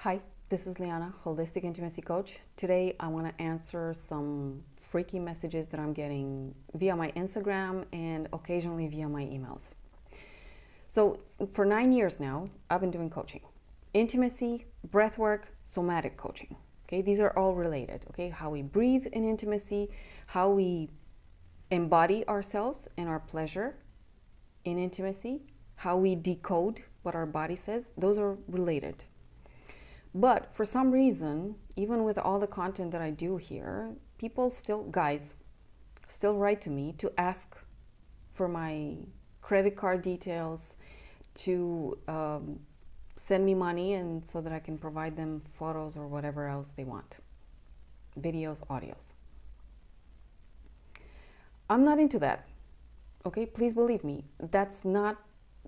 Hi, this is Liana, Holistic Intimacy Coach. Today I want to answer some freaky messages that I'm getting via my Instagram and occasionally via my emails. So for 9 years now, I've been doing coaching. Intimacy, breathwork, somatic coaching. Okay, these are all related. Okay, how we breathe in intimacy, how we embody ourselves and our pleasure in intimacy, how we decode what our body says, those are related. But for some reason, even with all the content that I do here, guys, still write to me to ask for my credit card details, to send me money, and so that I can provide them photos or whatever else they want, videos, audios. I'm not into that. Okay, please believe me, that's not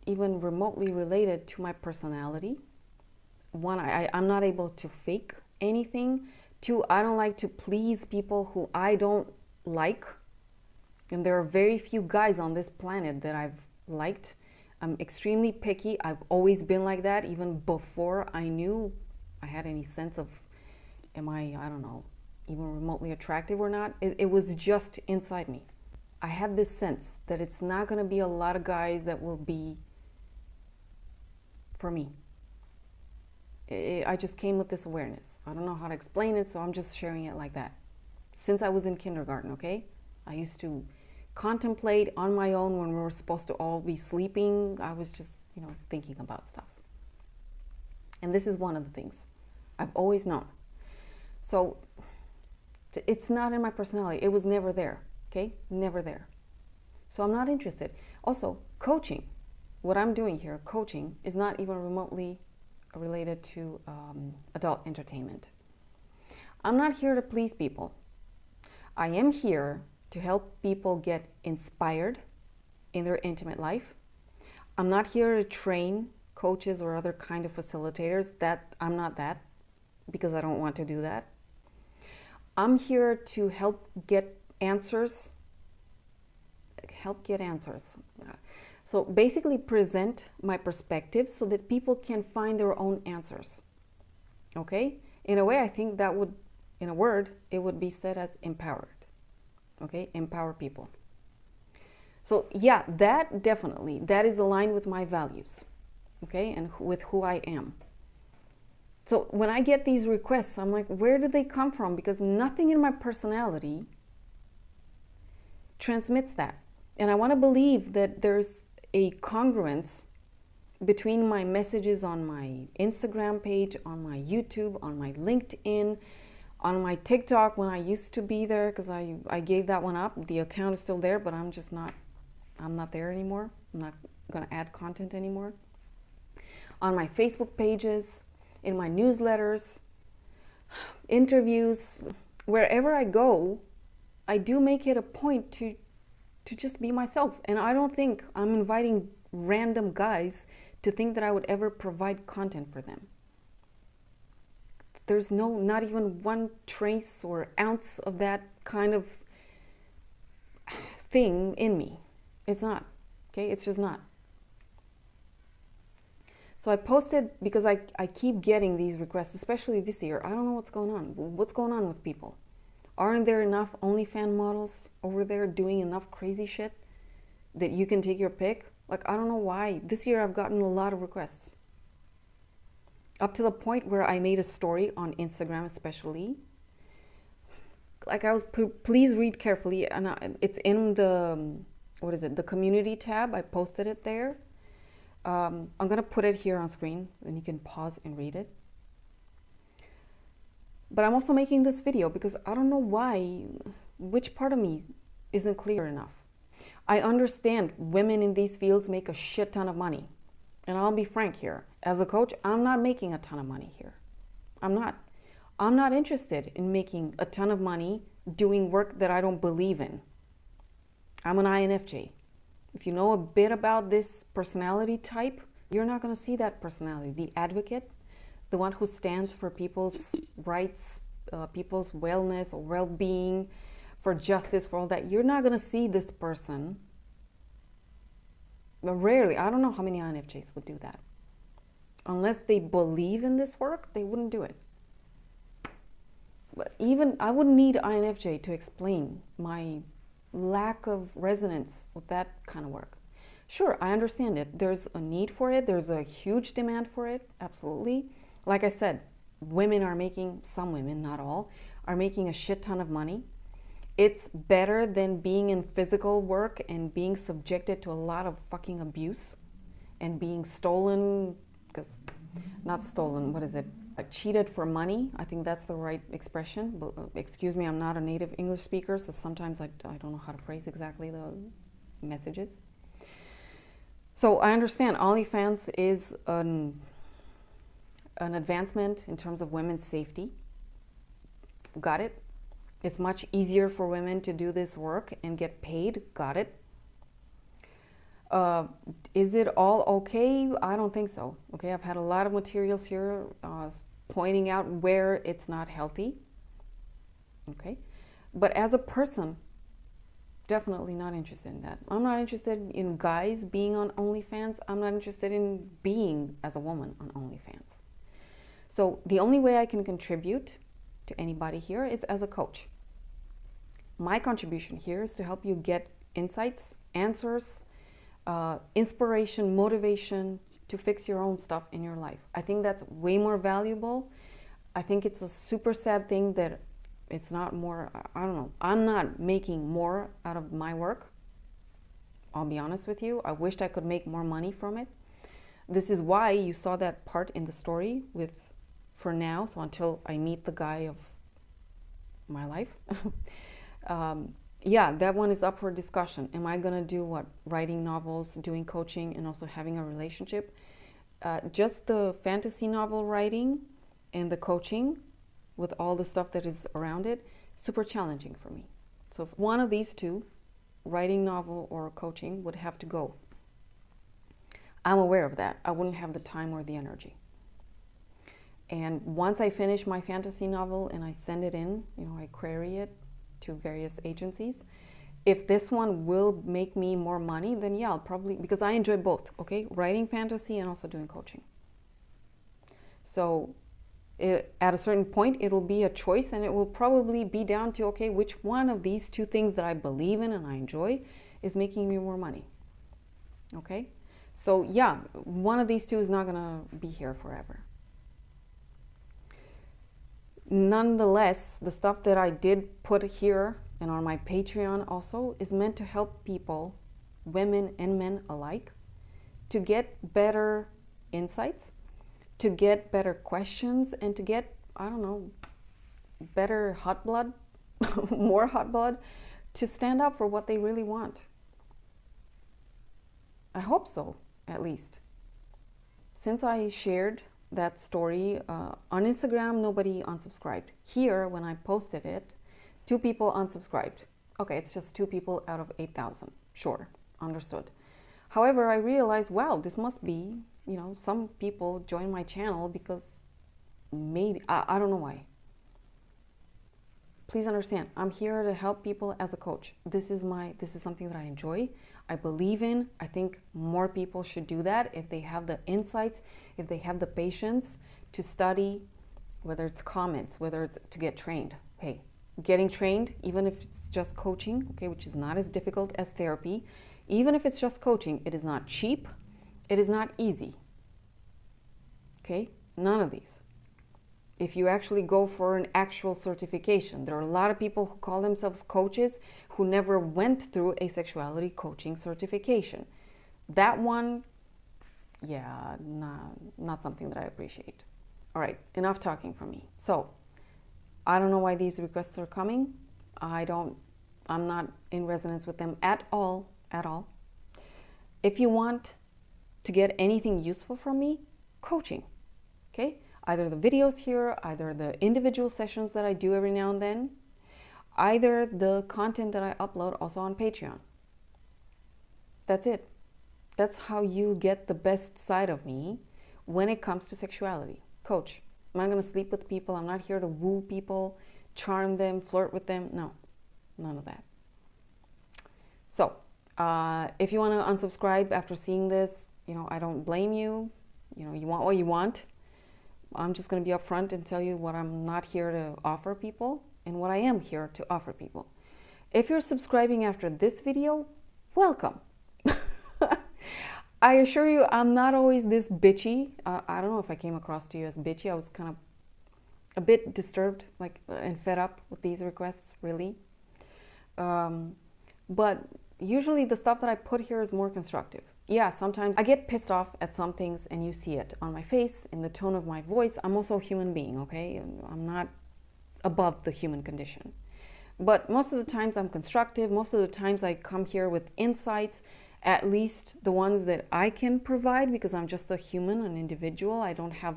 even remotely related to my personality. One, I'm not able to fake anything. Two, I don't like to please people who I don't like. And there are very few guys on this planet that I've liked. I'm extremely picky. I've always been like that, even before I knew I had any sense of, I don't know, even remotely attractive or not. It was just inside me. I had this sense that it's not going to be a lot of guys that will be for me. I just came with this awareness. I don't know how to explain it, so I'm just sharing it like that. Since I was in kindergarten, okay? I used to contemplate on my own when we were supposed to all be sleeping. I was just, thinking about stuff. And this is one of the things I've always known. So it's not in my personality. It was never there, okay? Never there. So I'm not interested. Also, coaching, what I'm doing here, coaching, is not even remotely related to adult entertainment. I'm not here to please people. I am here to help people get inspired in their intimate life. I'm not here to train coaches or other kind of facilitators. I'm not that, because I don't want to do that. I'm here to help get answers. So basically present my perspective so that people can find their own answers. Okay? In a way, I think that would, in a word, it would be said as empowered. Okay? Empower people. So yeah, that is aligned with my values. Okay? And with who I am. So when I get these requests, I'm like, where did they come from? Because nothing in my personality transmits that. And I want to believe that there's a congruence between my messages on my Instagram page, on my YouTube, on my LinkedIn, on my TikTok when I used to be there, because I gave that one up. The account is still there, but I'm not there anymore. I'm not going to add content anymore. On my Facebook pages, in my newsletters, interviews, wherever I go, I do make it a point to just be myself. And I don't think I'm inviting random guys to think that I would ever provide content for them. There's not even one trace or ounce of that kind of thing in me. It's not, okay? It's just not. So I posted, because I keep getting these requests, especially this year. I don't know what's going on. What's going on with people? Aren't there enough OnlyFans models over there doing enough crazy shit that you can take your pick? Like, I don't know why. This year I've gotten a lot of requests. Up to the point where I made a story on Instagram especially. Like, please read carefully. And it's in the, the community tab. I posted it there. I'm going to put it here on screen. Then you can pause and read it. But I'm also making this video because I don't know why, which part of me isn't clear enough. I understand women in these fields make a shit ton of money. And I'll be frank here. As a coach, I'm not making a ton of money here. I'm not interested in making a ton of money doing work that I don't believe in. I'm an INFJ. If you know a bit about this personality type, you're not going to see that personality. The advocate, the one who stands for people's rights, people's wellness or well-being, for justice, for all that. You're not going to see this person. Rarely. I don't know how many INFJs would do that. Unless they believe in this work, they wouldn't do it. But even I wouldn't need INFJ to explain my lack of resonance with that kind of work. Sure, I understand it. There's a need for it. There's a huge demand for it. Absolutely. Like I said, women are making, some women, not all, are making a shit ton of money. It's better than being in physical work and being subjected to a lot of fucking abuse and being stolen, because not stolen, what is it? Cheated for money. I think that's the right expression. But, excuse me, I'm not a native English speaker, so sometimes I don't know how to phrase exactly the messages. So I understand OnlyFans is an advancement in terms of women's safety. Got it. It's much easier for women to do this work and get paid. Got it. Is it all okay? I don't think so. Okay, I've had a lot of materials here pointing out where it's not healthy. Okay, but as a person, definitely not interested in that. I'm not interested in guys being on OnlyFans. I'm not interested in being as a woman on OnlyFans. So the only way I can contribute to anybody here is as a coach. My contribution here is to help you get insights, answers, inspiration, motivation to fix your own stuff in your life. I think that's way more valuable. I think it's a super sad thing that it's not more, I don't know, I'm not making more out of my work. I'll be honest with you. I wished I could make more money from it. This is why you saw that part in the story with, for now, so until I meet the guy of my life. Yeah, that one is up for discussion. Am I going to do what? Writing novels, doing coaching, and also having a relationship? Just the fantasy novel writing and the coaching with all the stuff that is around it, super challenging for me. So if one of these two, writing novel or coaching, would have to go, I'm aware of that. I wouldn't have the time or the energy. And once I finish my fantasy novel and I send it in, you know, I query it to various agencies. If this one will make me more money, then yeah, I'll probably, because I enjoy both, okay? Writing fantasy and also doing coaching. So at a certain point, it will be a choice, and it will probably be down to, okay, which one of these two things that I believe in and I enjoy is making me more money, okay? So yeah, one of these two is not gonna be here forever. Nonetheless, the stuff that I did put here and on my Patreon also is meant to help people, women and men alike, to get better insights, to get better questions, and to get, I don't know, better hot blood, more hot blood, to stand up for what they really want. I hope so, at least. Since I shared that story on Instagram, nobody unsubscribed. Here, when I posted it, 2 people unsubscribed. Okay, it's just 2 people out of 8,000. Sure, understood. However, I realized, wow, this must be, you know, some people join my channel because maybe, I don't know why. Please understand, I'm here to help people as a coach. This is something that I enjoy, I believe in. I think more people should do that if they have the insights, if they have the patience to study, whether it's comments, whether it's to get trained. Hey, getting trained, even if it's just coaching, okay, which is not as difficult as therapy, even if it's just coaching, it is not cheap, it is not easy. Okay, none of these. If you actually go for an actual certification, there are a lot of people who call themselves coaches who never went through a sexuality coaching certification. That one, yeah, not something that I appreciate. All right, enough talking from me. So, I don't know why these requests are coming. I'm not in resonance with them at all. If you want to get anything useful from me, coaching, okay? Either the videos here, either the individual sessions that I do every now and then, either the content that I upload also on Patreon. That's it. That's how you get the best side of me when it comes to sexuality. Coach. I'm not going to sleep with people. I'm not here to woo people, charm them, flirt with them. No, none of that. So, if you want to unsubscribe after seeing this, you know, I don't blame you. You know, you want what you want. I'm just going to be upfront and tell you what I'm not here to offer people and what I am here to offer people. If you're subscribing after this video, welcome. I assure you, I'm not always this bitchy. I don't know if I came across to you as bitchy. I was kind of a bit disturbed, like, and fed up with these requests, really. But usually the stuff that I put here is more constructive. Yeah, sometimes I get pissed off at some things and you see it on my face, in the tone of my voice. I'm also a human being, okay? I'm not above the human condition. But most of the times I'm constructive. Most of the times I come here with insights, at least the ones that I can provide, because I'm just a human, an individual. I don't have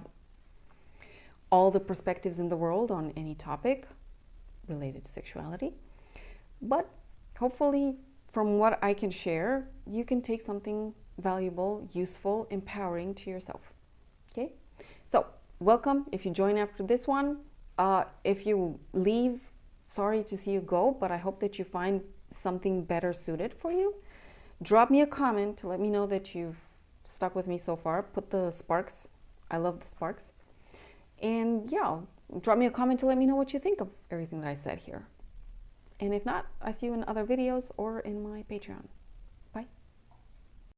all the perspectives in the world on any topic related to sexuality. But hopefully from what I can share, you can take something valuable, useful, empowering to yourself. Okay? So welcome if you join after this one. If you leave, sorry to see you go, but I hope that you find something better suited for you. Drop me a comment to let me know that you've stuck with me so far. Put the sparks. I love the sparks. And yeah, drop me a comment to let me know what you think of everything that I said here. And if not, I see you in other videos or in my Patreon.